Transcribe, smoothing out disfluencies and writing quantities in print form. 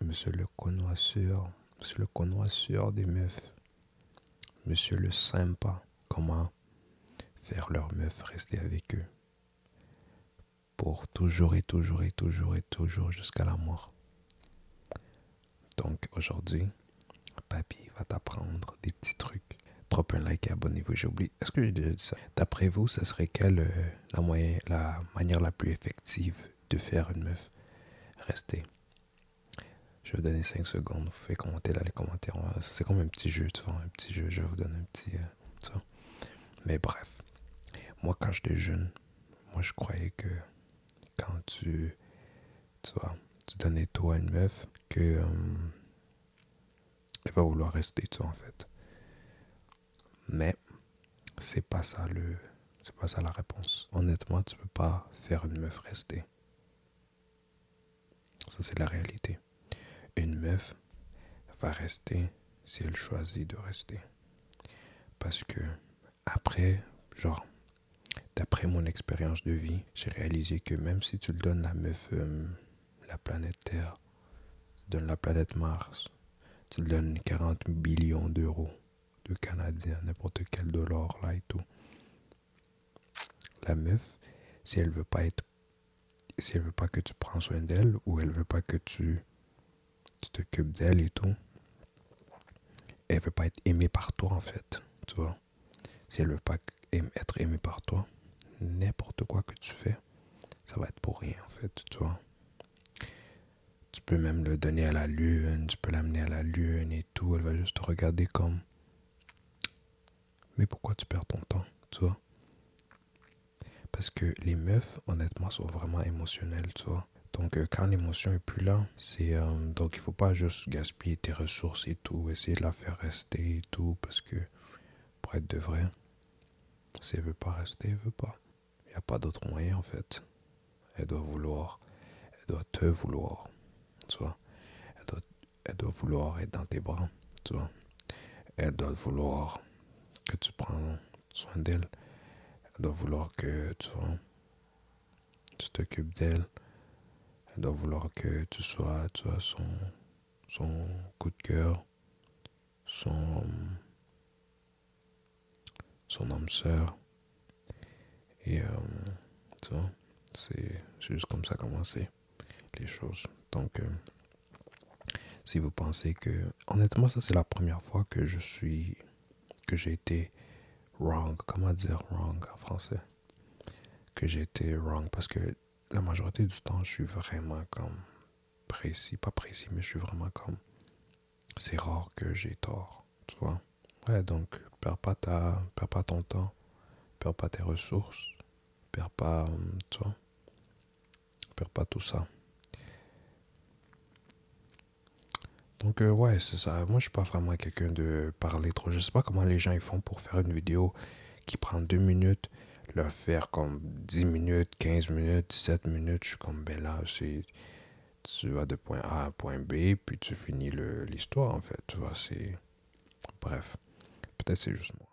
Monsieur le connoisseur des meufs, monsieur le sympa, comment faire leurs meufs rester avec eux pour toujours et toujours et toujours et toujours jusqu'à la mort. Donc aujourd'hui, papy va t'apprendre des petits trucs. Drop un like et abonnez-vous, j'ai oublié. Est-ce que j'ai déjà dit ça? D'après vous, ce serait quelle la manière la plus effective de faire une meuf rester? Je vais vous donner 5 secondes, vous pouvez commenter là les commentaires. C'est comme un petit jeu, tu vois, un petit jeu, je vais vous donner un petit... ça. Mais bref, moi quand j'étais jeune, moi je croyais que quand tu vois, tu donnais tout à une meuf, que elle va vouloir rester, tu vois, en fait. Mais c'est pas ça c'est pas ça la réponse. Honnêtement, tu peux pas faire une meuf rester. Ça c'est la réalité. Une meuf va rester si elle choisit de rester. Parce que après, genre, d'après mon expérience de vie, j'ai réalisé que même si tu le donnes la meuf, la planète Terre, tu donnes la planète Mars, tu le donnes 40 billions d'euros de Canadiens, n'importe quel dollar là et tout. La meuf, si elle veut pas être, si elle veut pas que tu prends soin d'elle ou elle veut pas que tu t'occupes d'elle et tout, elle veut pas être aimée par toi en fait, tu vois. Si elle veut pas être aimée par toi, n'importe quoi que tu fais, ça va être pour rien en fait, tu vois. Tu peux même le donner à la lune, tu peux l'amener à la lune et tout, elle va juste te regarder comme, mais pourquoi tu perds ton temps, tu vois. Parce que les meufs, honnêtement, sont vraiment émotionnelles, tu vois. Donc, quand l'émotion est plus là, donc il faut pas juste gaspiller tes ressources et tout, essayer de la faire rester et tout, parce que pour être de vrai, si elle veut pas rester, elle veut pas. Il n'y a pas d'autre moyen en fait. Elle doit vouloir, elle doit te vouloir, tu vois. Elle doit, elle doit vouloir être dans tes bras, tu vois. Elle doit vouloir que tu prends soin d'elle. Elle doit vouloir que tu t'occupes d'elle. Elle doit vouloir que tu vois, son coup de cœur, son, son âme sœur. Et tu vois, c'est juste comme ça commencer les choses. Donc, si vous pensez que... Honnêtement, ça c'est la première fois que j'ai été wrong. Comment dire wrong en français? Que j'ai été wrong parce que la majorité du temps, je suis vraiment comme précis. Pas précis, mais je suis vraiment comme... C'est rare que j'ai tort, tu vois. Ouais, donc, perds pas ton temps, perds pas tes ressources, perds pas, tu vois, perds pas tout ça. Donc, ouais, c'est ça. Moi, je suis pas vraiment quelqu'un de parler trop. Je sais pas comment les gens ils font pour faire une vidéo qui prend 2 minutes, le faire comme 10 minutes, 15 minutes, 17 minutes. Je suis comme, ben là, tu vas de point A à point B, puis tu finis l'histoire, en fait. Tu vois, c'est... Bref, peut-être c'est juste moi.